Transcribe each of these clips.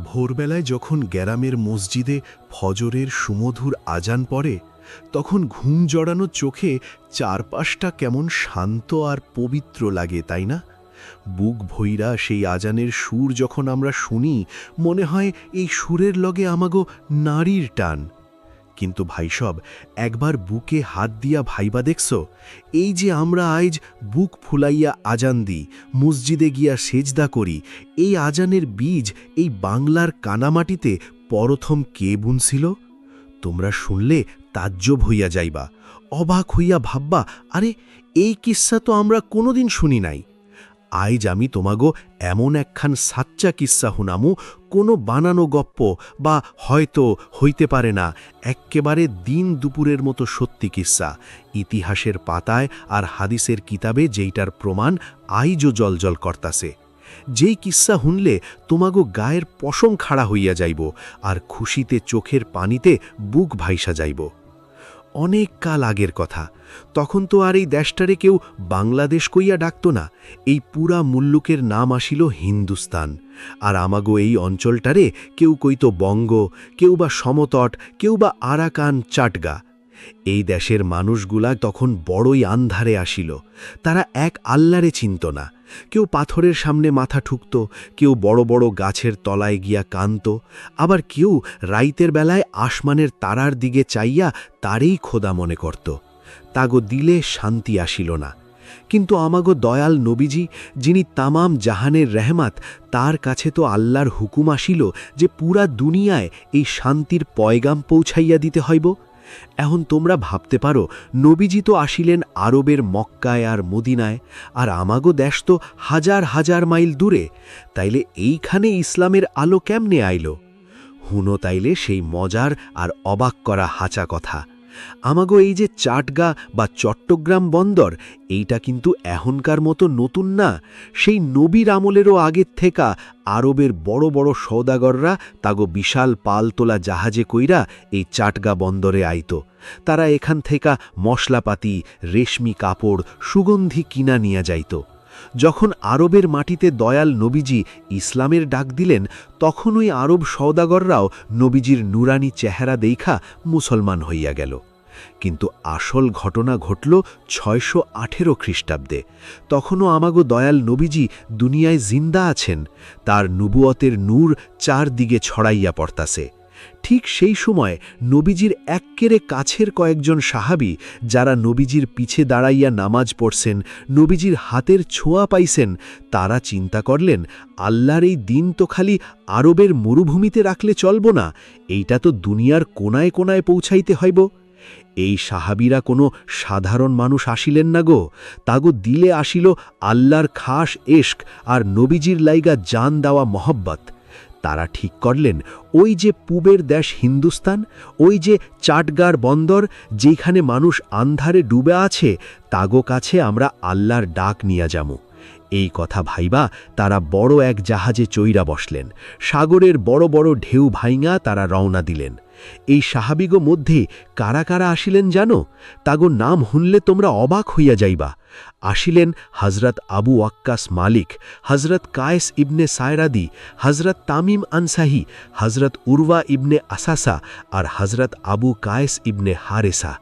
ভোরবেলায় যখন গ্রামের মসজিদে ফজরের সুমধুর আজান পড়ে তখন ঘুম জড়ানো চোখে চারপাশটা কেমন শান্ত আর পবিত্র লাগে, তাই না? বুক ভইরা সেই আজানের সুর যখন আমরা শুনি, মনে হয় এই সুরের লগে আমাগো নারীর টান। কিন্তু ভাইসব, একবার বুকে হাত দিয়া ভাইবা দেখছ, এই যে আমরা আইজ বুক ফুলাইয়া আজান দিই, মসজিদে গিয়া সেজদা করি, এই আজানের বীজ এই বাংলার কানামাটিতে প্রথম কে বুনছিল? তোমরা শুনলে তাজ্জব হইয়া যাইবা, অবাক হইয়া ভাববা, আরে এই কিস্সা তো আমরা কোনোদিন শুনি নাই। আইজ আমি তোমাগো এমন একখান সাচ্চা কিস্সা হুনামু, কোনো বানানো গপ্প বা হয়তো হইতে পারে না, এক্কেবারে দিন দুপুরের মতো সত্যি কিস্সা, ইতিহাসের পাতায় আর হাদিসের কিতাবে যেইটার প্রমাণ আইজও জলজল করতাছে। যেই কিস্সা হুনলে তোমাগো গায়ের পশম খাড়া হইয়া যাইব আর খুশিতে চোখের পানিতে বুক ভাইসা যাইব। অনেক কাল আগের কথা, তখন তো আর এই দেশটারে কেউ বাংলাদেশ কইয়া ডাকত না, এই পুরা মুল্লুকের নাম আসিল হিন্দুস্তান। আর আমাগো এই অঞ্চলটারে কেউ কইত বঙ্গ, কেউ বা সমতট, কেউ বা আরাকান চাটগা। এই দেশের মানুষগুলা তখন বড়ই আন্ধারে আসিল, তারা এক আল্লারে চিনত না। কেউ পাথরের সামনে মাথা ঠুকত, কেউ বড় বড় গাছের তলায় গিয়া কানত, আবার কেউ রাইতের বেলায় আসমানের তারার দিকে চাইয়া তারেই খোদা মনে করত। তাগো দিলে শান্তি আসিল না। কিন্তু আমাগো দয়াল নবীজি, যিনি তামাম জাহানের রেহমাত, তার কাছে তো আল্লাহর হুকুম আসিল যে পুরা দুনিয়ায় এই শান্তির পয়গাম পৌঁছাইয়া দিতে হইব। এখন তোমরা ভাবতে পারো, নবীজি তো আসিলেন আরবের মক্কায় আর মদিনায়, আর আমাগো দেশ তো হাজার হাজার মাইল দূরে, তাইলে এইখানে ইসলামের আলো কেমনে আইল? হুনো তাইলে সেই মজার আর অবাক করা হাঁচা কথা। আমাগো এই যে চাটগা বা চট্টগ্রাম বন্দর, এইটা কিন্তু এখনকার মতো নতুন না। সেই নবীর আমলেরও আগের থেকা আরবের বড় বড় সওদাগররা তাগো বিশাল পালতোলা জাহাজে কইরা এই চাটগা বন্দরে আইত। তারা এখান থেকে মশলাপাতি, রেশমি কাপড়, সুগন্ধি কিনা নিয়ে যাইত। যখন আরবের মাটিতে দয়াল নবীজি ইসলামের ডাক দিলেন, তখন ওই আরব সওদাগররাও নবীজির নুরানি চেহারা দেইখা মুসলমান হইয়া গেল। কিন্তু আসল ঘটনা ঘটল ৬১৮ খ্রিস্টাব্দে। তখনও আমাগো দয়াল নবীজি দুনিয়ায় জিন্দা আছেন, তার নবুয়তের নূর চারদিকে ছড়াইয়া পড়তাছে। ঠিক সেই সময় নবীজির এক্কেরে কাছের কয়েকজন সাহাবী, যারা নবীজির পিছে দাঁড়াইয়া নামাজ পড়ছেন, নবীজির হাতের ছোঁয়া পাইছেন, তারা চিন্তা করলেন, আল্লাহর এই দিন তো খালি আরবের মরুভূমিতে রাখলে চলব না, এইটা তো দুনিয়ার কোনায় কোনায় পৌঁছাইতে হইব। এই সাহাবীরা কোনো সাধারণ মানুষ আসিলেন না গো, তাগো দিলে আসিল আল্লাহর খাস এশক আর নবীজির লাইগা জান দেওয়া মহব্বত। তারা ঠিক করলেন, ওই যে পূবের দেশ হিন্দুস্তান, ওই যে চাটগার বন্দর, যেখানে মানুষ আন্ধারে ডুবে আছে, তাগো কাছে আমরা আল্লাহর ডাক নিয়া যামু। এই কথা ভাইবা তারা বড় এক জাহাজে চইরা বসলেন। সাগরের বড় বড় ঢেউ ভাইঙা তারা রওনা দিলেন। এই সাহাবিগো মধ্যে কারা কারা আসিলেন জানো? তাগো নাম হুনলে তোমরা অবাক হইয়া যাইবা। আসিলেন হজরত আবু ওয়াক্কাস মালিক, হজরত কায়েস ইবনে সায়রাদি, হজরত তামিম আনসাহি, হজরত উরওয়া ইবনে আসাসা আর হজরত আবু কায়েস ইবনে হারেসা।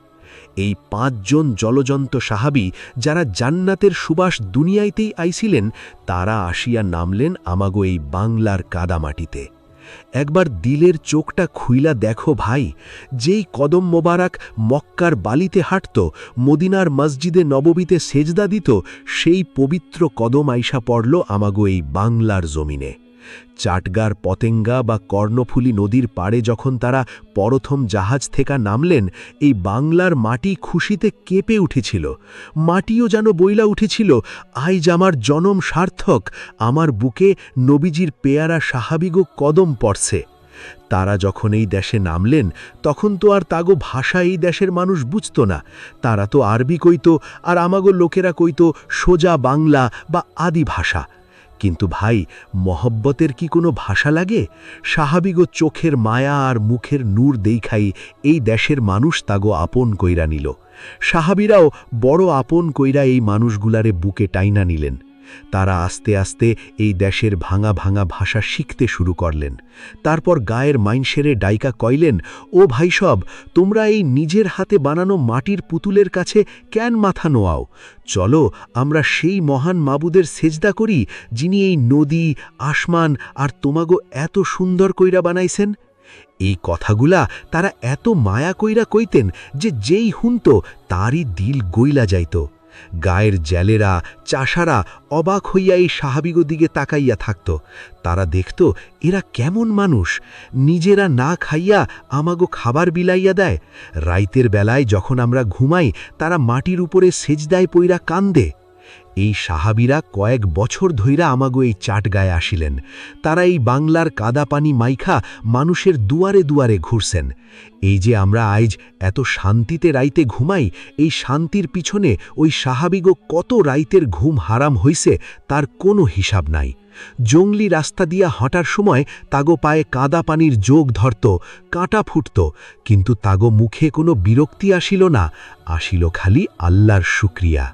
এই ৫ জন জলজন্ত সাহাবী, যারা জান্নাতের সুবাস দুনিয়াইতেই আইছিলেন, তারা আসিয়া নামলেন আমাগো এই বাংলার কাদামাটিতে। একবার দিলের চোখটা খুইলা দেখো ভাই, যেই কদম মোবারক মক্কার বালিতে হাঁটত, মদিনার মসজিদে নববীতে সেজদা দিত, সেই পবিত্র কদম আইসা পড়ল আমাগো এই বাংলার জমিনে। চাটগার পতেঙ্গা বা কর্ণফুলী নদীর পাড়ে যখন তারা প্রথম জাহাজ থেকে নামলেন, এই বাংলার মাটি খুশিতে কেঁপে উঠেছিল। মাটিও যেন বইলা উঠেছিল, আইজ আমার জনম সার্থক, আমার বুকে নবীজির পেয়ারা সাহাবিগো কদম পড়ছে। তারা যখন এই দেশে নামলেন, তখন তো আর তাগো ভাষা এই দেশের মানুষ বুঝত না। তারা তো আরবি কইত, আর আমাগো লোকেরা কইত সোজা বাংলা বা আদি ভাষা। কিন্তু ভাই, মহব্বতের কি কোনো ভাষা লাগে? সাহাবিগো চোখের মায়া আর মুখের নূর দেখাই এই দেশের মানুষ তাগো আপন কইরা নিল। সাহাবিরাও বড় আপন কইরা এই মানুষগুলারে বুকে টাইনা নিলেন। তারা আস্তে আস্তে এই দেশের ভাঙা ভাঙা ভাষা শিখতে শুরু করলেন। তারপর গায়ের মাইনসেরে ডাইকা কইলেন, ও ভাই সব, তোমরা এই নিজের হাতে বানানো মাটির পুতুলের কাছে কেন মাথা নোয়াও? চলো আমরা সেই মহান মাবুদের সেজদা করি, যিনি এই নদী, আসমান আর তোমাগো এত সুন্দর কইরা বানাইছেন। এই কথাগুলা তারা এত মায়া কইরা কইতেন যে যেই হুনত তারই দিল গইলা যাইত। গায়ের জেলেরা, চাষারা অবাক হইয়া এই সাহাবিগো দিকে তাকাইয়া থাকত। তারা দেখত এরা কেমন মানুষ, নিজেরা না খাইয়া আমাগো খাবার বিলাইয়া দেয়। রাইতের বেলায় যখন আমরা ঘুমাই তারা মাটির উপরে সেজদায় পইরা কান্দে। এই সাহাবিরা কয়েক বছর ধইরা আমাগো এই চাটগায়ে আসিলেন। তারা এই বাংলার কাদা পানি মাইখা মানুষের দুয়ারে দুয়ারে ঘুরছেন। এই যে আমরা আইজ এত শান্তিতে রাইতে ঘুমাই, এই শান্তির পিছনে ওই সাহাবিগো কত রাইতের ঘুম হারাম হইছে তার কোনো হিসাব নাই। জঙ্গলি রাস্তা দিয়া হাঁটার সময় তাগো পায়ে কাদা পানির যোগ ধরত, কাঁটা ফুটত, কিন্তু তাগো মুখে কোনো বিরক্তি আসিল না, আসিল খালি আল্লাহর শুকরিয়া।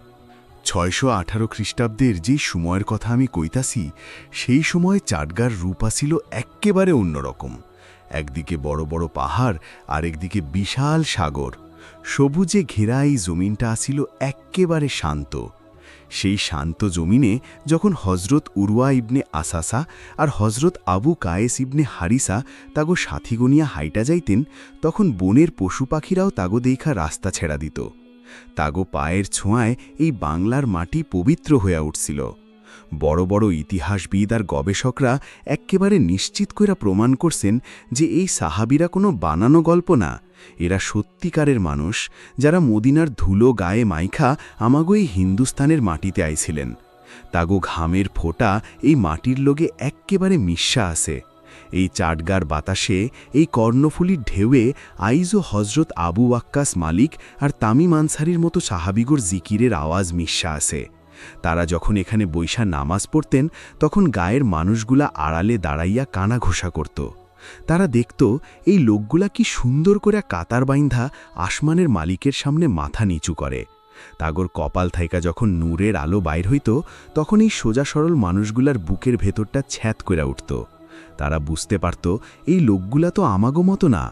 618 খ্রিস্টাব্দের যে সময়ের কথা আমি কইতাছি, সেই সময়ে চাটগার রূপ আসিল এক্কেবারে অন্যরকম। একদিকে বড় বড় পাহাড়, আরেকদিকে বিশাল সাগর। সবুজে ঘেরা এই জমিনটা আসিল এক্কেবারে শান্ত। সেই শান্ত জমিনে যখন হজরত উরওয়া ইবনে আসাসা আর হজরত আবু কায়েস ইবনে হারিসা তাগো সাথীগনিয়া হাইটা যাইতেন, তখন বনের পশু পাখিরাও তাগো দেখা রাস্তা ছেড়া দিত। তাগো পায়ের ছোঁয়ায় এই বাংলার মাটি পবিত্র হইয়া উঠছিল। বড় বড় ইতিহাসবিদ আর গবেষকরা এক্কেবারে নিশ্চিত কইরা প্রমাণ করছেন যে এই সাহাবিরা কোনো বানানো গল্প না, এরা সত্যিকারের মানুষ, যারা মদিনার ধুলো গায়ে মাইখা আমাগো এই হিন্দুস্তানের মাটিতে আইছিলেন। তাগো ঘামের ফোঁটা এই মাটির লোগে এক্কেবারে মিশা আছে। এই চাটগার বাতাসে, এই কর্ণফুলির ঢেউয়ে আইজও হজরত আবু ওয়াক্কাস মালিক আর তামিম আনসারির মতো সাহাবিগোর জিকিরের আওয়াজ মিশা আছে। তারা যখন এখানে বৈশা নামাজ পড়তেন, তখন গায়ের মানুষগুলা আড়ালে দাঁড়াইয়া কানা ঘোষা করত। তারা দেখত এই লোকগুলা কি সুন্দর করে কাতার বাইন্ধা আসমানের মালিকের সামনে মাথা নিচু করে। তাগর কপাল থাইকা যখন নূরের আলো বাইর হইত, তখন এই সোজা সরল মানুষগুলার বুকের ভেতরটা ছ্যাত করে উঠত। তারা বুঝতে পারত এই লোকগুলা তো আমাগো মতো না,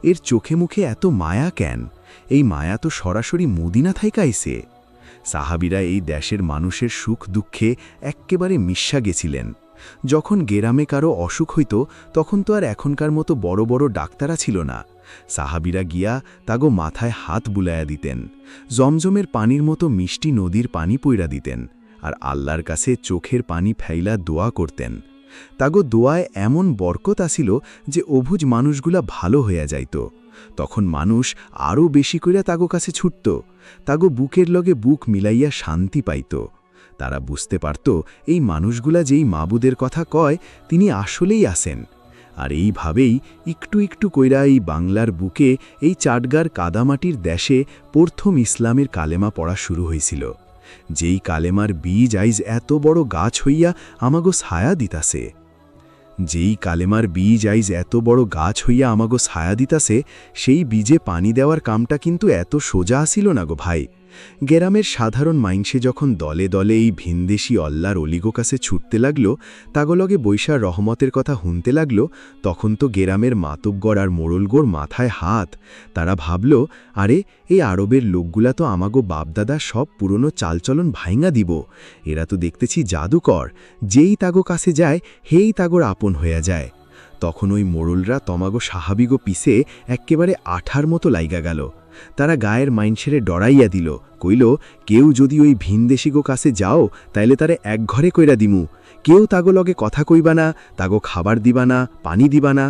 এর চোখে মুখে এত মায়া কেন? এই মায়া তো সরাসরি মদিনা থাইকা আইছে। সাহাবিরা এই দেশের মানুষের সুখ দুঃখে এক্কেবারে মিশা গেছিলেন। যখন গেরামে কারো অসুখ হইত, তখন তো আর এখনকার মতো বড় বড় ডাক্তারা ছিল না। সাহাবিরা গিয়া তাগো মাথায় হাত বুলাইয়া দিতেন, জমজমের পানির মতো মিষ্টি নদীর পানি পইরা দিতেন, আর আল্লাহর কাছে চোখের পানি ফেইলা দোয়া করতেন। তাগো দোয়ায় এমন বরকত আসিল যে অভুজ মানুষগুলা ভালো হইয়া যাইত। তখন মানুষ আরও বেশি কইরা তাগো কাছে ছুটত, তাগো বুকের লগে বুক মিলাইয়া শান্তি পাইত। তারা বুঝতে পারত এই মানুষগুলা যেই মাবুদের কথা কয় তিনি আসলেই আসেন। আর এইভাবেই একটু একটু কইরা এই বাংলার বুকে এই চাটগার কাদামাটির দেশে প্রথম ইসলামের কালেমা পড়া শুরু হয়েছিল। যেই কালেমার বীজ আইজ এত বড় গাছ হইয়া আমাগো ছায়া দিতাছে। যেই কালেমার বীজ আইজ এত বড় গাছ হইয়া আমাগো ছায়া দিতাছে, সেই বীজে পানি দেওয়ার কামটা কিন্তু এত সোজা আসিল না গো ভাই। গেরামের সাধারণ মাইনসে যখন দলে দলে এই ভিনদেশি অল্লার অলিগো কাছে ছুটতে লাগলো, তাগলগে বৈশার রহমতের কথা হুনতে লাগলো, তখন তো গেরামের মাতব্বর আর মোড়লগোর মাথায় হাত। তারা ভাবল, আরে এই আরবের লোকগুলা তো আমাগো বাপদাদা সব পুরনো চালচলন ভাইঙা দিব। এরা তো দেখতেছি জাদুকর, যেই তাগো কাছে যায় হেই তাগোর আপন হইয়া যায়। তখন ওই মোড়লরা তমাগো সাহাবিগো পিছে এক্কেবারে আঠার মতো লাইগা গেল। তারা গায়ের মাইনসেরে ডরাইয়া দিল, কইল, কেউ যদি ওই ভিনদেশিগো কাছে যাও তাইলে তারে এক ঘরে কইরা দিমু, কেউ তাগো লগে কথা কইবা না, তাগো খাবার দিবা না, পানি দিবা না।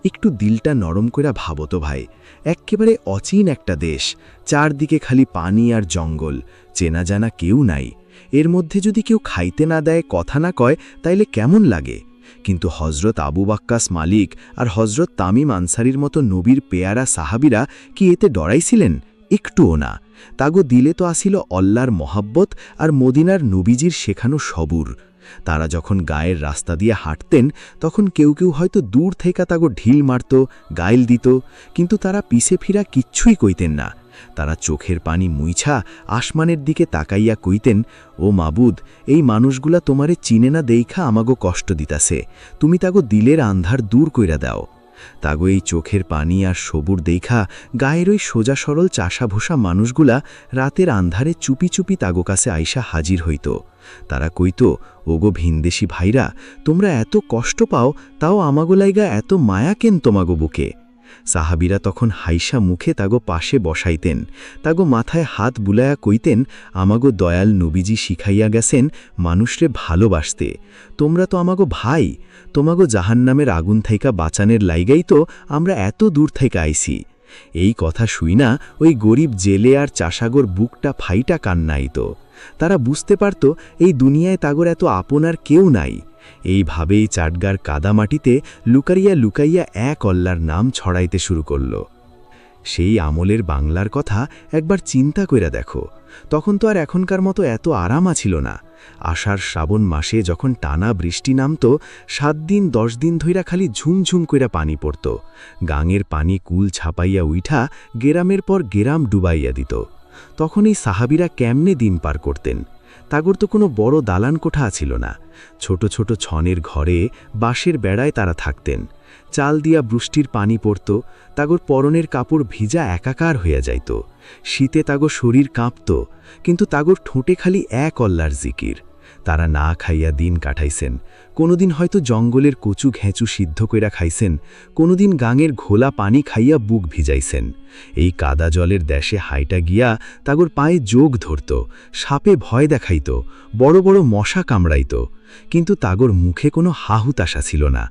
একটু দিলটা নরম কইরা ভাবতো ভাই, এক্কেবারে অচিন একটা দেশ, চারদিকে খালি পানি আর জঙ্গল, চেনা জানা কেউ নাই। এর মধ্যে যদি কেউ খাইতে না দেয়, কথা না কয়, তাইলে কেমন লাগে? কিন্তু হজরত আবু ওয়াক্কাস মালিক আর হজরত তামিম আনসারির মতো নবীর পেয়ারা সাহাবিরা কি এতে ডরাইছিলেন? একটুও না। তাগো দিলে তো আসিল অল্লাহর মহাব্বত আর মদিনার নবীজির শেখানো সবুর। তারা যখন গায়ের রাস্তা দিয়ে হাঁটতেন, তখন কেউ কেউ হয়তো দূর থেকে তাগো ঢিল মারত, গাইল দিত, কিন্তু তারা পিছে ফিরা কিচ্ছুই কইতেন না। তারা চোখের পানি মুইছা আসমানের দিকে তাকাইয়া কইতেন, ও মাবুদ, এই মানুষগুলা তোমারে চিনে না দেইখা আমাগো কষ্ট দিতাছে, তুমি তাগো দিলের আন্ধার দূর কইরা দাও। তাগো এই চোখের পানি আর সবুর দেইখা গায়ের ওই সোজা সরল চাষাভোষা মানুষগুলা রাতের আন্ধারে চুপি চুপি তাগো কাছে আইসা হাজির হইত। তারা কইত, ওগো ভিনদেশি ভাইরা, তোমরা এত কষ্ট পাও, তাও আমাগো লাইগা এত মায়া কেন তোমাগো বুকে? সাহাবিরা তখন হাইসা মুখে তাগো পাশে বসাইতেন, তাগো মাথায় হাত বুলায়া কইতেন, আমাগো দয়াল নবীজি শিখাইয়া গেছেন মানুষরে ভালোবাসতে, তোমরা তো আমাগো ভাই, তোমাগো জাহান্নামের আগুন থাইকা বাঁচানের লাইগাই তো আমরা এত দূর থেকে আইছি। এই কথা শুইনা ওই গরিব জেলে আর চাষাগর বুকটা ফাইটা কান্নাইত। তারা বুঝতে পারত এই দুনিয়ায় তাগর এত আপনার কেউ নাই। এইভাবেই চাটগার কাদামাটিতে লুকাইয়া লুকাইয়া এক আল্লাহর নাম ছড়াইতে শুরু করল। সেই আমলের বাংলার কথা একবার চিন্তা কইরা দেখো, তখন তো আর এখনকার মতো এত আরামা ছিল না। আষাঢ় শ্রাবণ মাসে যখন টানা বৃষ্টি নামত, 7 দিন 10 দিন ধইরা খালি ঝুমঝুম কইরা পানি পড়ত। গাঙের পানি কুল ছাপাইয়া উইঠা গেরামের পর গেরাম ডুবাইয়া দিত। তখন এই সাহাবিরা কেমনে দিন পার করতেন? তাগর তো কোনো বড় দালান কোঠা ছিল না। ছোট ছোট ছনের ঘরে বাঁশের বেড়ায় তারা থাকতেন। চাল দিয়া বৃষ্টির পানি পড়ত, তাগর পরনের কাপড় ভিজা একাকার হইয়া যাইত। শীতে তাগর শরীর কাঁপত, কিন্তু তাগর ঠোঁটে খালি এক আল্লাহর জিকির। তারা না খাইয়া দিন কাটাইছেন। কোনোদিন হয়তো জঙ্গলের কচু ঘেঁচু সিদ্ধ কইরা খাইছেন, কোনোদিন গাঙের ঘোলা পানি খাইয়া বুক ভিজাইছেন। এই কাদা জলের দেশে হাইটা গিয়া তাগর পায়ে যোগ ধরত, সাপে ভয় দেখাইত, বড় বড় মশা কামড়াইত, কিন্তু তাগর মুখে কোনো হাহুতাশা ছিল না।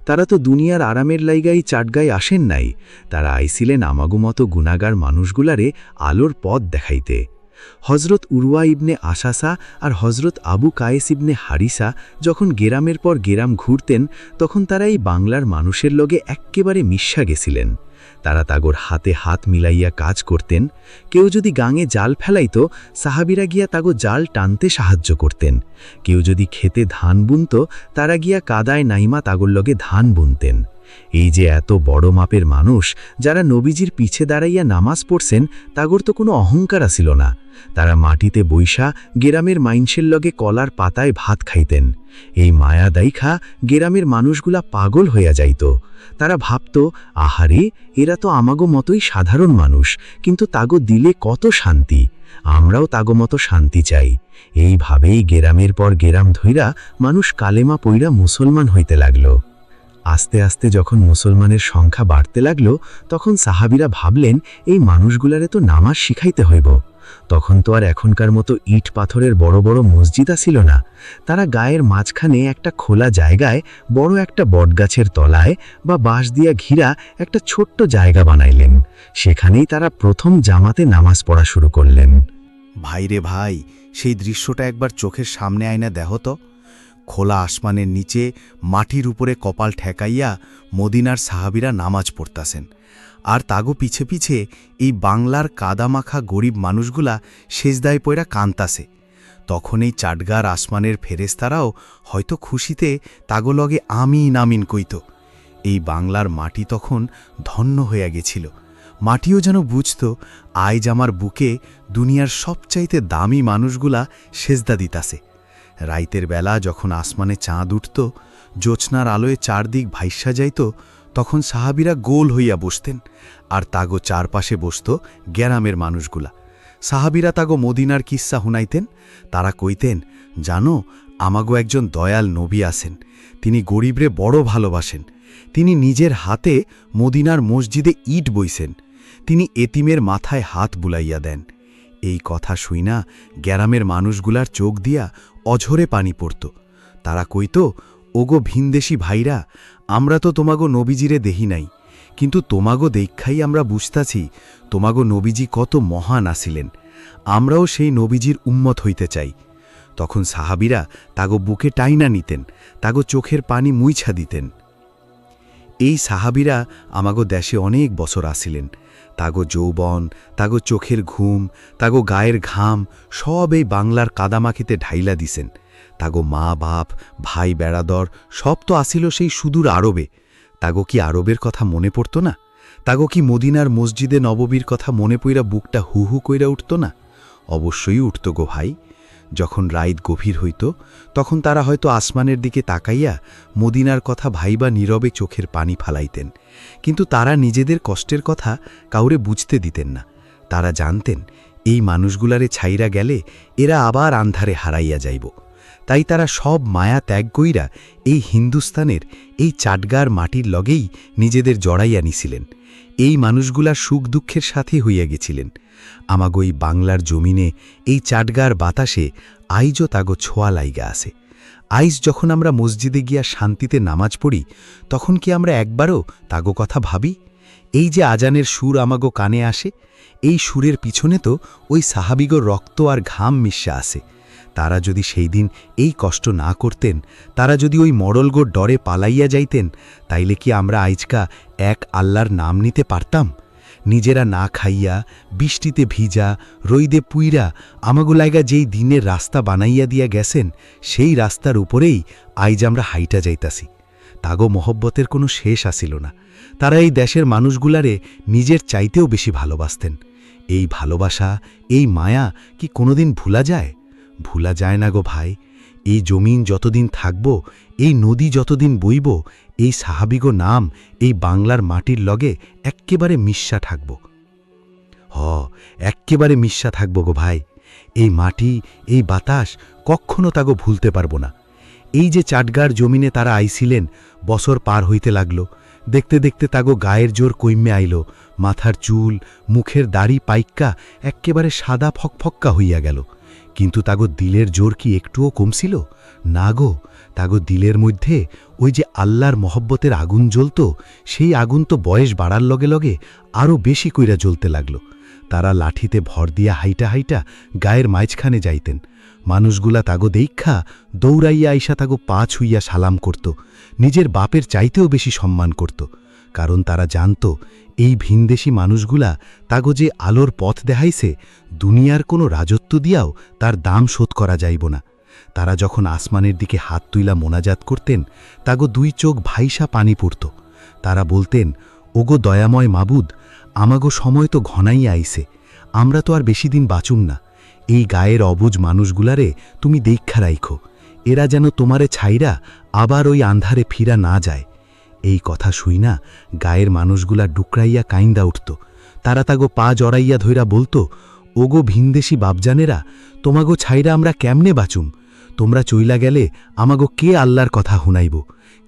তারা তো দুনিয়ার আরামের লাইগাই চাটগায় আসেন নাই, তারা আইছিলেন আমাগো মতো গুনাগার মানুষগুলারে আলোর পথ দেখাইতে। হজরত উরওয়া ইবনে আশাসা আর হজরত আবু কায়েস ইবনে হারিসা যখন গেরামের পর গেরাম ঘুরতেন, তখন তারা এই বাংলার মানুষের লগে এক্কেবারে মিশা গেছিলেন। তারা তাগর হাতে হাত মিলাইয়া কাজ করতেন। কেউ যদি গাঙে জাল ফেলাইত, সাহাবিরা গিয়া তাগো জাল টানতে সাহায্য করতেন। কেউ যদি খেতে ধান বুনত, তারা গিয়া কাদায় নাইমা তাগর লগে ধান বুনতেন। এই যে এত বড় মাপের মানুষ যারা নবীজির পিছে দাঁড়াইয়া নামাজ পড়ছেন, তাগর তো কোনো অহংকার ছিল না। তারা মাটিতে বৈশা গেরামের মাইনসের লগে কলার পাতায় ভাত খাইতেন। এই মায়া দাইখা গেরামের মানুষগুলা পাগল হইয়া যাইত। তারা ভাবত, আহারে, এরা তো আমাগো মতোই সাধারণ মানুষ, কিন্তু তাগো দিলে কত শান্তি, আমরাও তাগো মতো শান্তি চাই। এইভাবেই গেরামের পর গেরাম ধইরা মানুষ কালেমা পইরা মুসলমান হইতে লাগল। আস্তে আস্তে যখন মুসলমানের সংখ্যা বাড়তে লাগল, তখন সাহাবিরা ভাবলেন এই মানুষগুলারে তো নামাজ শিখাইতে হইব। তখন তো আর এখনকার মতো ইট পাথরের বড় বড় মসজিদ ছিল না। তারা গায়ের মাঝখানে একটা খোলা জায়গায় বড় একটা বটগাছের তলায় বা বাঁশ দিয়া ঘিরা একটা ছোট্ট জায়গা বানাইলেন। সেখানেই তারা প্রথম জামাতে নামাজ পড়া শুরু করলেন। ভাইরে ভাই, সেই দৃশ্যটা একবার চোখের সামনে আয়না দেহ তো। খোলা আসমানের নিচে মাটির উপরে কপাল ঠেকাইয়া মদিনার সাহাবিরা নামাজ পড়তাছেন, আর তাগো পিছে পিছে এই বাংলার কাদামাখা গরিব মানুষগুলা সেজদায় পয়রা কান্তাছে। তখন এই চাটগার আসমানের ফেরেস্তারাও হয়তো খুশিতে তাগো লগে আমিন আমিন কইত। এই বাংলার মাটি তখন ধন্য হইয়া গেছিল। মাটিও যেন বুঝত, আজ আমার বুকে দুনিয়ার সবচাইতে দামি মানুষগুলা সেজদা দিতাছে। রাইতের বেলা যখন আসমানে চাঁদ উঠত, জ্যোৎস্নার আলোয় চারদিক ভাইসা যাইত, তখন সাহাবিরা গোল হইয়া বসতেন, আর তাগো চারপাশে বসত গ্যারামের মানুষগুলা। সাহাবিরা তাগো মদিনার কিস্সা শুনাইতেন। তারা কইতেন, জানো, আমাগো একজন দয়াল নবী আছেন, তিনি গরিবরে বড় ভালোবাসেন। তিনি নিজের হাতে মদিনার মসজিদে ইট বইছেন, তিনি এতিমের মাথায় হাত বুলাইয়া দেন। এই কথা শুইনা গ্যারামের মানুষগুলার চোখ দিয়া অঝরে পানি পড়ত। তারা কইত, ওগো ভিনদেশি ভাইরা, আমরা তো তোমাগো নবীজিরে দেহি নাই, কিন্তু তোমাগো দেখাই আমরা বুঝতাছি তোমাগো নবীজি কত মহান আছিলেন। আমরাও সেই নবীজির উম্মত হইতে চাই। তখন সাহাবিরা তাগো বুকে টাইনা নিতেন, তাগো চোখের পানি মুইছা দিতেন। এই সাহাবিরা আমাগো দেশে অনেক বছর আসিলেন। তাগো যৌবন, তাগো চোখের ঘুম, তাগো গায়ের ঘাম সব এই বাংলার কাদামাখিতে ঢাইলা দিছেন। তাগো মা বাপ, ভাই বেড়াদর সব তো আসিল সেই সুদূর আরবে। তাগো কি আরবের কথা মনে পড়ত না? তাগো কি মদিনার মসজিদে নববীর কথা মনে পইরা বুকটা হু হু কইরা উঠত না? অবশ্যই উঠত গো ভাই। যখন রাইত গভীর হইত তখন তারা হয়তো আসমানের দিকে তাকাইয়া মদিনার কথা ভাইবা নীরবে চোখের পানি ফালাইতেন, কিন্তু তারা নিজেদের কষ্টের কথা কাউরে বুঝতে দিতেন না। তারা জানতেন এই মানুষগুলারে ছাইরা গেলে এরা আবার আন্ধারে হারাইয়া যাইব। তাই তারা সব মায়া ত্যাগ কইরা এই হিন্দুস্তানের এই চাটগার মাটির লগেই নিজেদের জড়াইয়া নিছিলেন। এই মানুষগুলার সুখ দুঃখের সাথে হইয়া গেছিলেন। আমাগো এই বাংলার জমিনে এই চাটগার বাতাসে আইজও তাগো ছোঁয়া লাইগা আছে। আইজ যখন আমরা মসজিদে গিয়া শান্তিতে নামাজ পড়ি, তখন কি আমরা একবারও তাগো কথা ভাবি? এই যে আজানের সুর আমাগো কানে আসে, এই সুরের পিছনে তো ওই সাহাবিগোর রক্ত আর ঘাম মিশা আছে। তারা যদি সেই দিন এই কষ্ট না করতেন, তারা যদি ওই মরলগোর ডরে পালাইয়া যাইতেন, তাইলে কি আমরা আইজকা এক আল্লাহর নাম নিতে পারতাম? নিজেরা না খাইয়া, বৃষ্টিতে ভিজা, রইদে পুইরা আমাগো লাইগা যেই দিনের রাস্তা বানাইয়া দিয়া গেছেন, সেই রাস্তার উপরেই আইজ আমরা হাইটা যাইতাছি। তাগো মহব্বতের কোনো শেষ আসিল না। তারা এই দেশের মানুষগুলারে নিজের চাইতেও বেশি ভালোবাসতেন। এই ভালোবাসা, এই মায়া কি কোনোদিন ভুলা যায়? ভুলা যায় না গো ভাই। এই জমিন যতদিন থাকব, এই নদী যতদিন বইব, এই সাহাবিগো নাম এই বাংলার মাটির লগে এক্কেবারে মিশা থাকব। এক্কেবারে মিশা থাকব গো ভাই। এই মাটি, এই বাতাস কখনো তাগো ভুলতে পারব না। এই যে চাটগার জমিনে তারা আইছিলেন, বছর পার হইতে লাগল। দেখতে দেখতে তাগো গায়ের জোর কইমে আইল, মাথার চুল, মুখের দাড়ি পাইক্কা এক্কেবারে সাদা ফকফক্কা হইয়া গেল। কিন্তু তাগো দিলের জোর কি একটুও কমছিল না গো? তাগো দিলের মধ্যে ওই যে আল্লাহর মহব্বতের আগুন জ্বলত, সেই আগুন তো বয়স বাড়ার লগে লগে আরও বেশি কইরা জ্বলতে লাগল। তারা লাঠিতে ভর দিয়া হাইটা হাইটা গায়ের মাঝখানে যাইতেন। মানুষগুলা তাগো দেইক্ষা দৌড়াইয়া আইসা তাগো পা ছুইয়া সালাম করত, নিজের বাপের চাইতেও বেশি সম্মান করত। কারণ তারা জানত এই ভিনদেশী মানুষগুলা তাগো যে আলোর পথ দেখাইছে, দুনিয়ার কোনো রাজত্ব দিয়াও তার দাম শোধ করা যাইব না। তারা যখন আসমানের দিকে হাত তুইলা মোনাজাত করতেন, তাগো দুই চোখ ভাইসা পানি পড়ত। তারা বলতেন, ওগো দয়াময় মাবুদ, আমাগো সময় তো ঘনাইয়া আইছে, আমরা তো আর বেশি দিন বাঁচুম না। এই গায়ের অবুজ মানুষগুলারে তুমি দেইক্ষা রাইখো, এরা যেন তোমারে ছাইরা আবার ওই আন্ধারে ফিরা না যায়। এই কথা শুই না গায়ের মানুষগুলা ডুকরাইয়া কাইন্দা উঠত। তারা তাগো পা জড়াইয়া ধইরা বলতো, ওগো ভিনদেশী বাপজানেরা, তোমাগো ছাইরা আমরা কেমনে বাঁচুম? তোমরা চইলা গেলে আমাগো কে আল্লাহর কথা হুনাইব?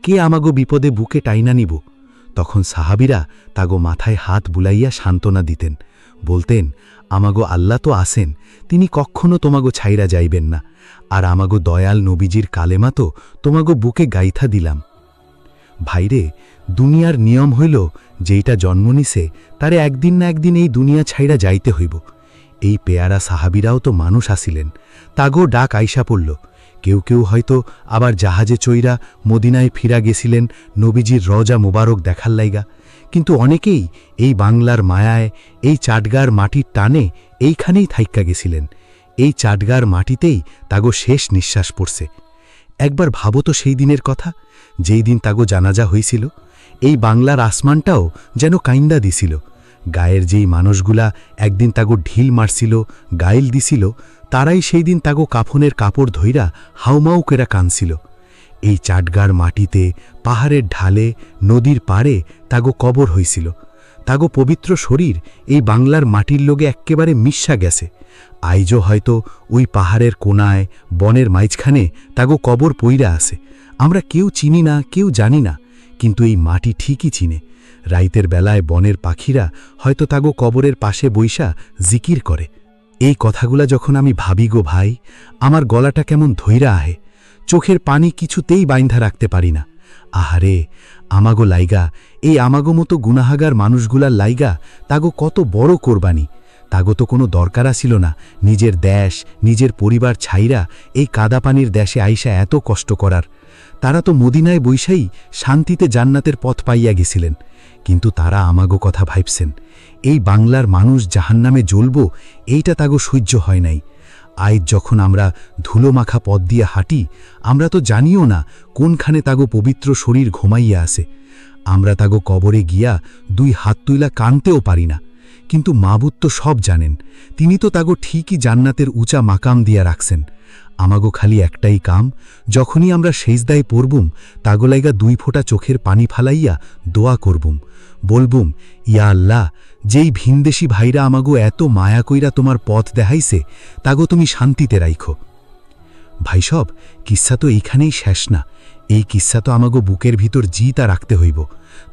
কে আমাগো বিপদে বুকে টাইনা নিব? তখন সাহাবিরা তাগো মাথায় হাত বুলাইয়া সান্ত্বনা দিতেন, বলতেন, আমাগো আল্লাহ তো আসেন, তিনি কখনো তোমাগো ছাইরা যাইবেন না। আর আমাগো দয়াল নবীজির কালেমা তো তোমাগো বুকে গাইথা দিলাম। ভাইরে, দুনিয়ার নিয়ম হইল যেইটা জন্ম নিছে তারে একদিন না একদিন এই দুনিয়া ছাইরা যাইতে হইব। এই পেয়ারা সাহাবিরাও তো মানুষ আসিলেন, তাগো ডাক আইসা পড়ল। কেউ কেউ হয়তো আবার জাহাজে চইরা মদিনায় ফিরা গেছিলেন নবীজির রওজা মোবারক দেখার লাইগা, কিন্তু অনেকেই এই বাংলার মায়ায়, এই চাটগার মাটির টানে এইখানেই থাইক্কা গেছিলেন। এই চাটগার মাটিতেই তাগো শেষ নিঃশ্বাস পড়ছে। একবার ভাবো তো সেই দিনের কথা, যেই দিন তাগো জানাজা হইছিল। এই বাংলার আসমানটাও যেন কাইন্দা দিছিল। গায়ের যেই মানুষগুলা একদিন তাগো ঢিল মারছিল, গাইল দিছিল, তারাই সেই দিন তাগো কাফনের কাপড় ধইরা হাউমাউ কেরা কানছিল। এই চাটগার মাটিতে, পাহাড়ের ঢালে, নদীর পাড়ে তাগো কবর হইছিল। তাগো পবিত্র শরীর এই বাংলার মাটির লোগে এক্কেবারে মিশা গেছে। আইজও হয়তো ওই পাহাড়ের কোনায়, বনের মাঝখানে তাগো কবর পইরা আছে। আমরা কেউ চিনি না, কেউ জানি না, কিন্তু এই মাটি ঠিকই চিনে। রাইতের বেলায় বনের পাখিরা হয়তো তাগো কবরের পাশে বইসা জিকির করে। এই কথাগুলা যখন আমি ভাবি গো ভাই, আমার গলাটা কেমন ধইরা আহে, চোখের পানি কিছুতেই বাইন্ধা রাখতে পারি না। আহারে, আমাগো লাইগা, এই আমাগো মতো গুনাহাগার মানুষগুলার লাইগা তাগো কত বড় কোরবানি। তাগো তো কোনো দরকার আসিল না নিজের দেশ, নিজের পরিবার ছাইরা এই কাদাপানির দেশে আইসা এত কষ্ট করার। তারা তো মদিনায় বৈশাই শান্তিতে জান্নাতের পথ পাইয়া গেছিলেন, কিন্তু তারা আমাগো কথা ভাবছেন। এই বাংলার মানুষ জাহান্নামে জ্বলব, এইটা তাগো সহ্য হয় নাই। আজ যখন আমরা ধুলোমাখা পথ দিয়ে হাঁটি, আমরা তো জানিও না কোনখানে তাগো পবিত্র শরীর ঘুমাইয়া আছে। আমরা তাগো কবরে গিয়া 2 হাত তুইলা কানতেও পারি না, কিন্তু মাবুদ তো সব জানেন, তিনি তো তাগো ঠিকই জান্নাতের উঁচা মাকাম দিয়া রাখছেন। আমাগো খালি একটাই কাম, যখনই আমরা সেজদায় পড়বুম তাগো লাইগা 2 ফোঁটা চোখের পানি ফালাইয়া দোয়া করবুম, বলবুম, ইয়া আল্লাহ, যেই ভিনদেশি ভাইরা আমাগো এত মায়া কইরা তোমার পথ দেখাইছে তাগো তুমি শান্তিতে রাইখো। ভাই সব, কিস্সা তো এইখানেই শেষ না। এই কিস্সা তো আমাগো বুকের ভিতর জিতা রাখতে হইব।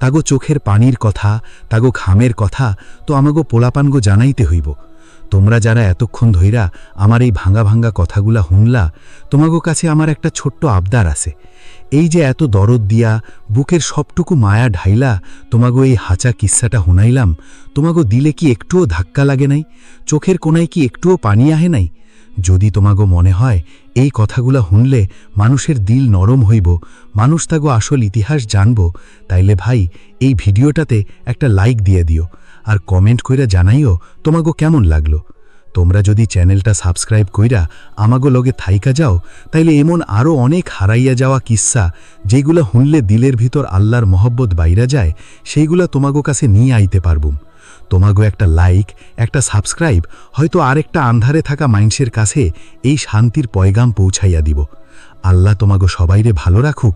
তাগো চোখের পানির কথা, তাগো ঘামের কথা তো আমাগো পোলাপানগো জানাইতে হইব। তোমরা যারা এতক্ষণ ধইরা আমার এই ভাঙ্গা ভাঙ্গা কথাগুলা হুনলা, তোমাগো কাছে আমার একটা ছোট্ট আবদার আছে। এই যে এত দরদ দিয়া বুকের সবটুকু মায়া ঢাইলা তোমাগো এই হাঁচা কিস্সাটা হুনাইলাম, তোমাগো দিলে কি একটুও ধাক্কা লাগে নাই? চোখের কোনায় কি একটুও পানি আহে নাই? যদি তোমাগো মনে হয় এই কথাগুলা হুনলে মানুষের দিল নরম হইব, মানুষ তাগো আসল ইতিহাস জানব, তাইলে ভাই এই ভিডিওটাতে একটা লাইক দিয়ে দিও আর কমেন্ট কইরা জানাইও তোমাগো কেমন লাগলো। তোমরা যদি চ্যানেলটা সাবস্ক্রাইব কইরা আমাগো লগে থাইকা যাও, তাইলে এমন আরও অনেক হারাইয়া যাওয়া কিস্সা যেগুলা হুনলে দিলের ভিতর আল্লাহর মহব্বত বাইরা যায়, সেইগুলা তোমাগো কাছে নিয়ে আইতে পারবুম। তোমাগো একটা লাইক, একটা সাবস্ক্রাইব হয়তো আরেকটা আন্ধারে থাকা মাইন্ডসের কাছে এই শান্তির পয়গাম পৌঁছাইয়া দিব। আল্লাহ তোমাগো সবাইরে ভালো রাখুক।